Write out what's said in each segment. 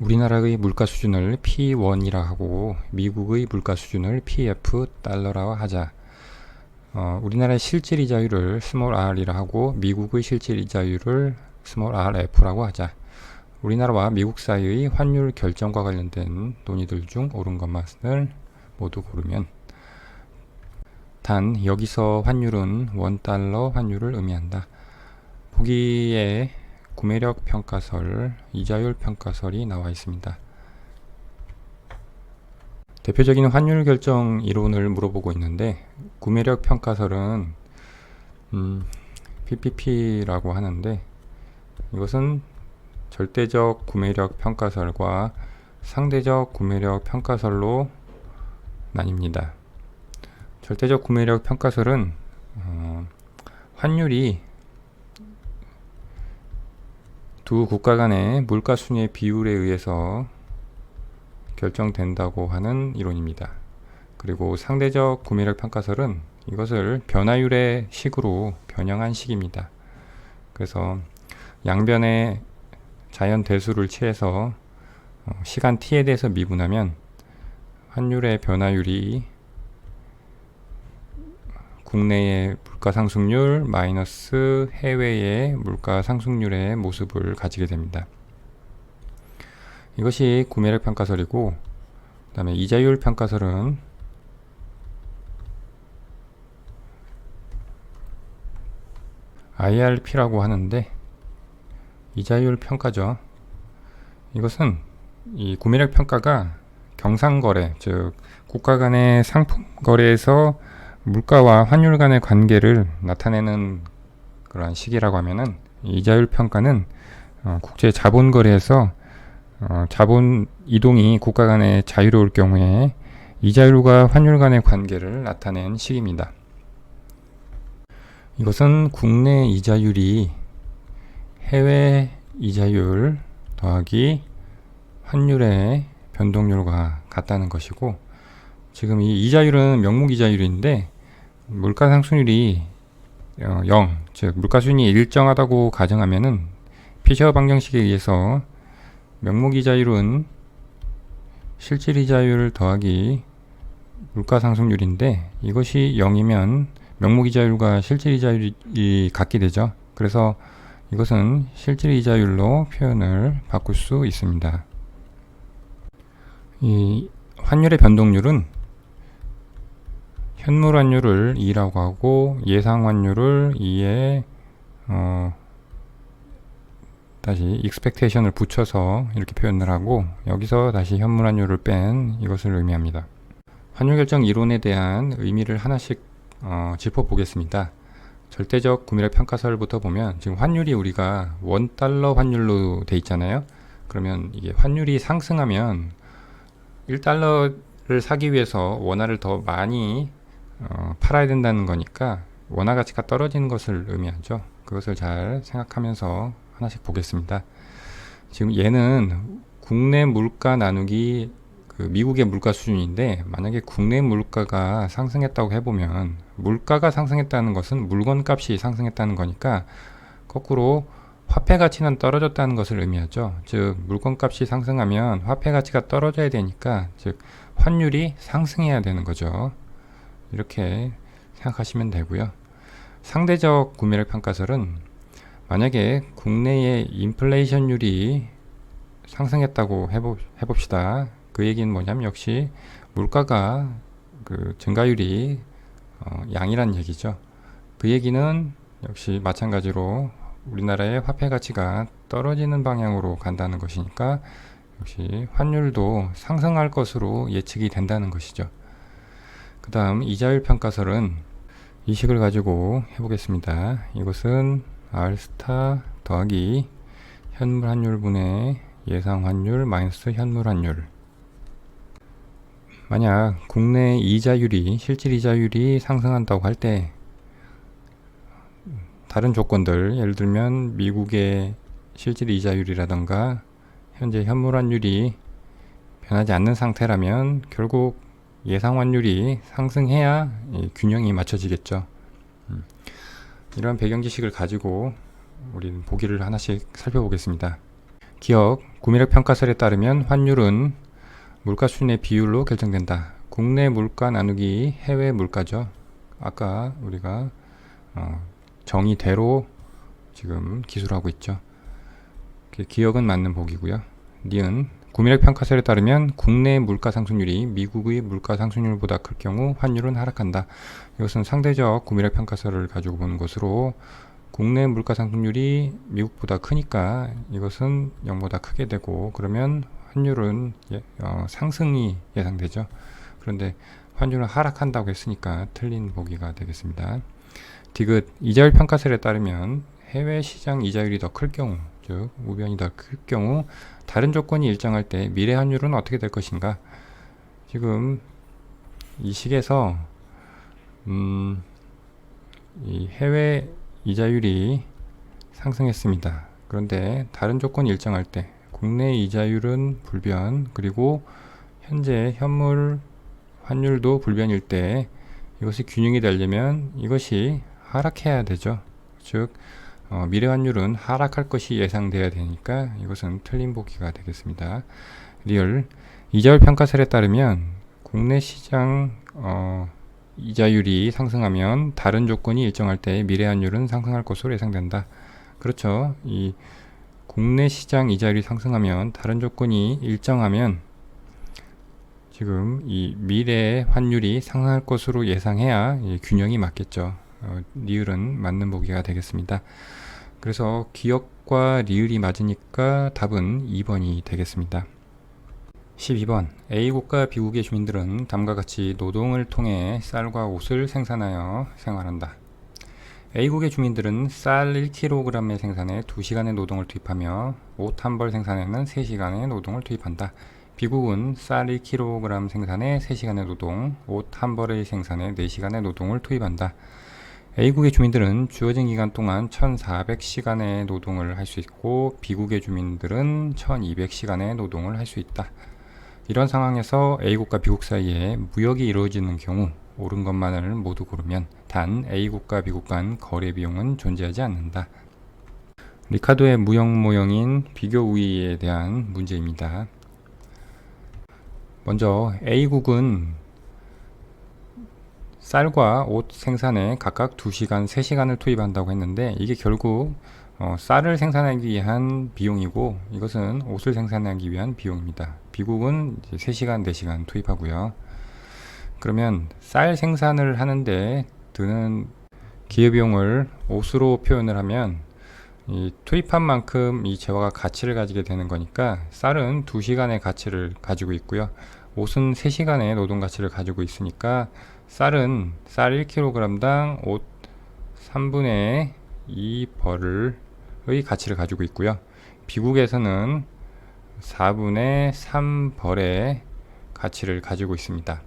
우리나라의 물가 수준을 P1이라 하고 미국의 물가 수준을 PF 달러라 하자. 우리나라의 실질 이자율을 스몰 r이라 하고 미국의 실질 이자율을 스몰 rf라고 하자. 우리나라와 미국 사이의 환율 결정과 관련된 논의들 중 옳은 것만을 모두 고르면 단 여기서 환율은 원달러 환율을 의미한다. 보기에 구매력 평가설, 이자율 평가설이 나와 있습니다. 대표적인 환율 결정 이론을 물어보고 있는데 구매력 평가설은 PPP라고 하는데 이것은 절대적 구매력 평가설과 상대적 구매력 평가설로 나뉩니다. 절대적 구매력 평가설은 환율이 두 국가 간의 물가 순위 비율에 의해서 결정된다고 하는 이론입니다. 그리고 상대적 구매력 평가설은 이것을 변화율의 식으로 변형한 식입니다. 그래서 양변의 자연 대수를 취해서 시간 t에 대해서 미분하면 환율의 변화율이 국내의 물가 상승률 마이너스 해외의 물가 상승률의 모습을 가지게 됩니다. 이것이 구매력 평가설이고, 그 다음에 이자율 평가설은 IRP라고 하는데 이자율 평가죠. 이것은 이 구매력 평가가 경상거래, 즉 국가 간의 상품 거래에서 물가와 환율 간의 관계를 나타내는 그러한 식이라고 하면은 이자율 평가는 국제 자본 거래에서 자본 이동이 국가 간에 자유로울 경우에 이자율과 환율 간의 관계를 나타낸 식입니다. 이것은 국내 이자율이 해외 이자율 더하기 환율의 변동률과 같다는 것이고, 지금 이 이자율은 명목 이자율인데 물가 상승률이 0, 즉 물가 수준이 일정하다고 가정하면은 피셔 방정식에 의해서 명목 이자율은 실질 이자율 더하기 물가 상승률인데 이것이 0이면 명목 이자율과 실질 이자율이 같게 되죠. 그래서 이것은 실질 이자율로 표현을 바꿀 수 있습니다. 이 환율의 변동률은 현물 환율을 2라고 하고 예상 환율을 2에 다시 expectation을 붙여서 이렇게 표현을 하고 여기서 다시 현물 환율을 뺀 이것을 의미합니다. 환율 결정 이론에 대한 의미를 하나씩 짚어보겠습니다. 절대적 구매력 평가설부터 보면 지금 환율이 우리가 원달러 환율로 돼 있잖아요. 그러면 이게 환율이 상승하면 1달러를 사기 위해서 원화를 더 많이 팔아야 된다는 거니까 원화 가치가 떨어지는 것을 의미하죠. 그것을 잘 생각하면서 하나씩 보겠습니다. 지금 얘는 국내 물가 나누기 미국의 물가 수준인데, 만약에 국내 물가가 상승했다고 해보면 물가가 상승했다는 것은 물건 값이 상승했다는 거니까 거꾸로 화폐 가치는 떨어졌다는 것을 의미하죠. 즉 물건 값이 상승하면 화폐 가치가 떨어져야 되니까, 즉 환율이 상승해야 되는 거죠. 이렇게 생각하시면 되고요. 상대적 구매력 평가설은 만약에 국내의 인플레이션율이 상승했다고 해봅시다. 그 얘기는 뭐냐면 역시 물가가 증가율이 양이란 얘기죠. 그 얘기는 역시 마찬가지로 우리나라의 화폐 가치가 떨어지는 방향으로 간다는 것이니까 역시 환율도 상승할 것으로 예측이 된다는 것이죠. 그 다음 이자율 평가설은 이 식을 가지고 해보겠습니다. 이것은 R 스타 더하기 현물 환율분의 예상 환율 마이너스 현물 환율. 만약 국내 이자율이 실질 이자율이 상승한다고 할 때 다른 조건들, 예를 들면 미국의 실질 이자율이라던가 현재 현물 환율이 변하지 않는 상태라면 결국 예상 환율이 상승해야 균형이 맞춰지겠죠. 이런 배경 지식을 가지고 우리는 보기를 하나씩 살펴보겠습니다. 기억 구매력 평가설에 따르면 환율은 물가 수준의 비율로 결정된다. 국내 물가 나누기 해외 물가죠. 아까 우리가 정의대로 지금 기술하고 있죠. 기억은 맞는 복이고요. 니은 구매력 평가설에 따르면 국내 물가 상승률이 미국의 물가 상승률보다 클 경우 환율은 하락한다. 이것은 상대적 구매력 평가설을 가지고 보는 것으로 국내 물가 상승률이 미국보다 크니까 이것은 0보다 크게 되고 그러면 환율은 상승이 예상되죠. 그런데 환율은 하락한다고 했으니까 틀린 보기가 되겠습니다. 디귿 이자율 평가설에 따르면 해외 시장 이자율이 더 클 경우 즉 우변이 더 클 경우 다른 조건이 일정할 때 미래 환율은 어떻게 될 것인가. 지금 이 식에서 이 해외 이자율이 상승했습니다. 그런데 다른 조건이 일정할 때 국내 이자율은 불변 그리고 현재 현물 환율도 불변일 때 이것이 균형이 되려면 이것이 하락해야 되죠. 즉 미래 환율은 하락할 것이 예상돼야 되니까 이것은 틀린 보기가 되겠습니다. 리얼 이자율 평가설에 따르면 국내 시장 이자율이 상승하면 다른 조건이 일정할 때 미래 환율은 상승할 것으로 예상된다. 그렇죠. 이 국내 시장 이자율이 상승하면 다른 조건이 일정하면 지금 이 미래 환율이 상승할 것으로 예상해야 균형이 맞겠죠. 리을은 맞는 보기가 되겠습니다. 그래서 기역과 리을이 맞으니까 답은 2번이 되겠습니다. 12번 A국과 B국의 주민들은 다음과 같이 노동을 통해 쌀과 옷을 생산하여 생활한다. A국의 주민들은 쌀 1kg의 생산에 2시간의 노동을 투입하며 옷 한 벌 생산에는 3시간의 노동을 투입한다. B국은 쌀 1kg 생산에 3시간의 노동, 옷 한 벌의 생산에 4시간의 노동을 투입한다. A국의 주민들은 주어진 기간 동안 1400시간의 노동을 할 수 있고 B국의 주민들은 1200시간의 노동을 할 수 있다. 이런 상황에서 A국과 B국 사이에 무역이 이루어지는 경우 옳은 것만을 모두 고르면 단 A국과 B국 간 거래 비용은 존재하지 않는다. 리카도의 무역 모형인 비교 우위에 대한 문제입니다. 먼저 A국은 쌀과 옷 생산에 각각 2시간, 3시간을 투입한다고 했는데 이게 결국 쌀을 생산하기 위한 비용이고 이것은 옷을 생산하기 위한 비용입니다. B국은 이제 3시간, 4시간 투입하고요. 그러면 쌀 생산을 하는데 드는 기회비용을 옷으로 표현을 하면 이 투입한 만큼 이 재화가 가치를 가지게 되는 거니까 쌀은 2시간의 가치를 가지고 있고요. 옷은 3시간의 노동 가치를 가지고 있으니까 쌀은 쌀 1kg당 옷 3분의 2벌의 가치를 가지고 있고요. B국에서는 4분의 3벌의 가치를 가지고 있습니다.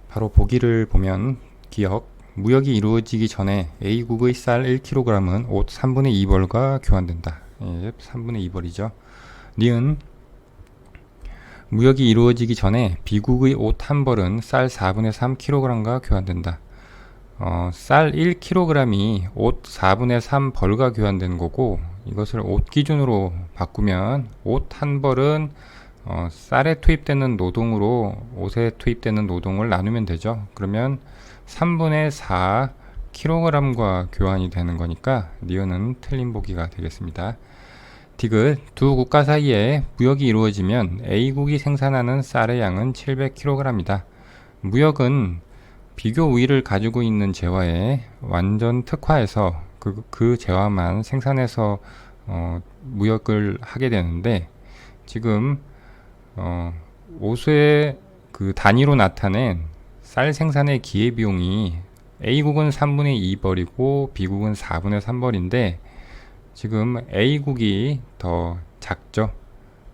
바로 보기를 보면 기억, 무역이 이루어지기 전에 A국의 쌀 1kg은 옷 3분의 2벌과 교환된다. 3분의 2벌이죠. 니은 무역이 이루어지기 전에 B국의 옷 한 벌은 쌀 4분의 3kg과 교환된다. 쌀 1kg이 옷 4분의 3벌과 교환된 거고 이것을 옷 기준으로 바꾸면 옷 한 벌은 쌀에 투입되는 노동으로 옷에 투입되는 노동을 나누면 되죠. 그러면 3분의 4kg과 교환이 되는 거니까 니은은 틀린 보기가 되겠습니다. 디귿 두 국가 사이에 무역이 이루어지면 A국이 생산하는 쌀의 양은 700kg이다. 무역은 비교 우위를 가지고 있는 재화에 완전 특화해서 그 재화만 생산해서 무역을 하게 되는데 지금 옷의 그 단위로 나타낸 쌀 생산의 기회비용이 A국은 3분의 2벌이고 B국은 4분의 3벌인데 지금 A국이 더 작죠.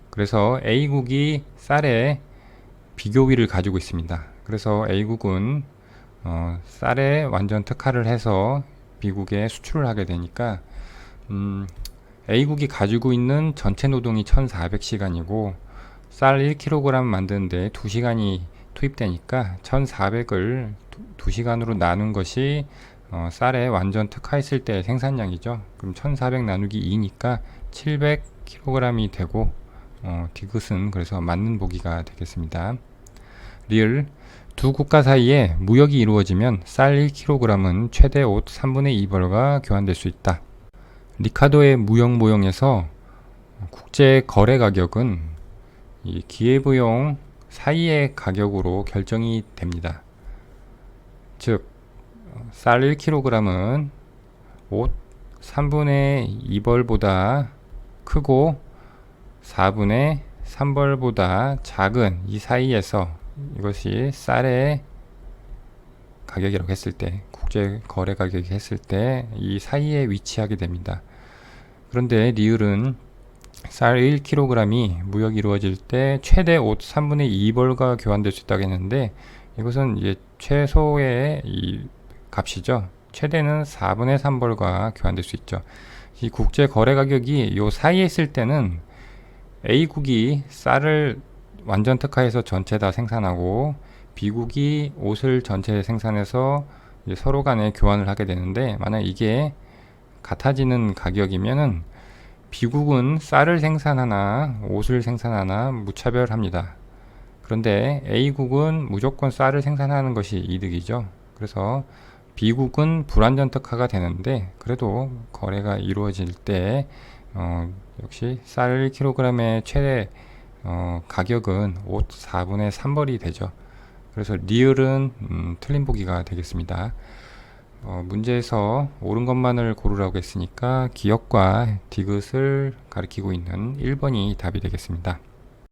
그래서 A국이 쌀에 비교위를 가지고 있습니다. 그래서 A국은 쌀에 완전 특화를 해서 B국에 수출을 하게 되니까 A국이 가지고 있는 전체 노동이 1400시간이고 쌀 1kg 만드는데 2시간이 투입되니까 1400을 2시간으로 나눈 것이 쌀에 완전 특화했을 때 생산량이죠. 그럼 1400 나누기 2니까 700kg이 되고 디귿은 그래서 맞는 보기가 되겠습니다. 리을 두 국가 사이에 무역이 이루어지면 쌀 1kg은 최대 옷 3분의 2벌과 교환될 수 있다. 리카도의 무역 모형에서 국제 거래 가격은 이 기회부용 사이의 가격으로 결정이 됩니다. 즉, 쌀 1kg은 옷 3분의 2벌보다 크고 4분의 3벌보다 작은 이 사이에서, 이것이 쌀의 가격이라고 했을 때, 국제 거래 가격이 했을 때 이 사이에 위치하게 됩니다. 그런데 리을은 쌀 1kg이 무역이 이루어질 때 최대 옷 3분의 2벌과 교환될 수 있다고 했는데, 이것은 이제 최소의 이 값이죠. 최대는 4분의 3벌과 교환될 수 있죠. 이 국제 거래 가격이 요 사이에 있을 때는 A국이 쌀을 완전 특화해서 전체 다 생산하고 B국이 옷을 전체 생산해서 이제 서로 간에 교환을 하게 되는데, 만약 이게 같아지는 가격이면은 B국은 쌀을 생산하나 옷을 생산하나 무차별합니다. 그런데 A국은 무조건 쌀을 생산하는 것이 이득이죠. 그래서 B국은 불완전 특화가 되는데, 그래도 거래가 이루어질 때 역시 쌀 1kg의 최대 가격은 옷 4분의 3벌이 되죠. 그래서 리을은 틀린 보기가 되겠습니다. 문제에서 옳은 것만을 고르라고 했으니까 기역과 디귿을 가리키고 있는 1번이 답이 되겠습니다.